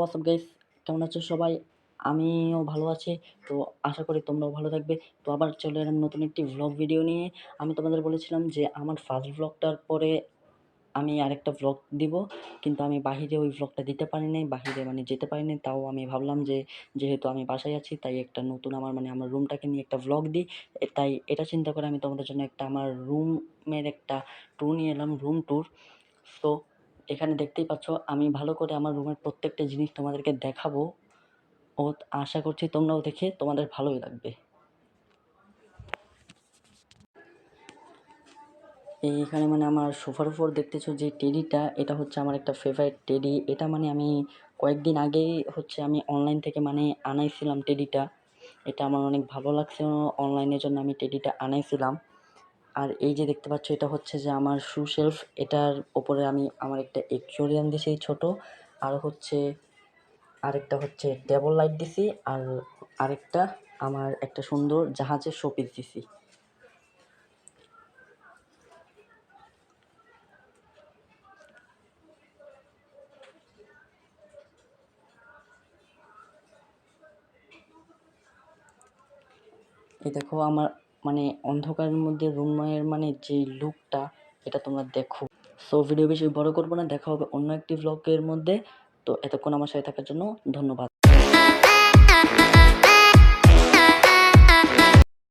WhatsApp guys, কেমন আছো সবাই? আমিও ভালো আছি। তো আশা করি তোমরাও ভালো থাকবে। তো আবার চলে এলাম নতুন একটি ভ্লগ ভিডিও নিয়ে। আমি তোমাদের বলেছিলাম যে আমার ফার্স্ট ভ্লগটার পরে আমি আরেকটা ভ্লগ দিব, কিন্তু আমি বাহিরে ওই ভ্লগটা দিতে পারি নাই, বাহিরে মানে যেতে পারি নাই। তাও আমি ভাবলাম যে যেহেতু আমি বাসায় আছি তাই একটা নতুন আমার রুমটাকে নিয়ে একটা ভ্লগ দিই। তাই এটা চিন্তা করে আমি তোমাদের জন্য একটা আমার রুমের একটা ট্যুর নিয়ে এলাম, রুম ট্যুর। সো এখানে দেখতেই পাচ্ছ আমি ভালো করে আমার রুমের প্রত্যেকটা জিনিস তোমাদেরকে দেখাবো ও আশা করছি তোমরাও দেখে তোমাদের ভালোই লাগবে। এইখানে মানে আমার সোফার উপর দেখতেছো যে টেডিটা, এটা হচ্ছে আমার একটা ফেভারিট টেডি। এটা মানে আমি কয়েকদিন আগেই হচ্ছে আমি অনলাইন থেকে মানে আনাইছিলাম টেডিটা। এটা আমার অনেক ভালো লাগছে, অনলাইনের জন্য আমি টেডিটা আনাইছিলাম। আর এই যে দেখতে পাচ্ছ এটা হচ্ছে যে আমার শু শেলফ, এটার ওপরে আমি আমার একটা একুয়ারিয়াম দিছি ছোট, আর হচ্ছে আরেকটা হচ্ছে টেবল লাইট দিছি, আর আরেকটা আমার একটা সুন্দর জাহাজের শোপিস দিছি। এই দেখো আমার মানে অন্ধকারের মধ্যে রুমের মানে যে লুকটা, এটা তোমরা দেখো। সো ভিডিও বেশি বড় করবো না, দেখা হবে অন্য একটি ভ্লগের মধ্যে। তো এতক্ষণ আমার সাথে থাকার জন্য ধন্যবাদ।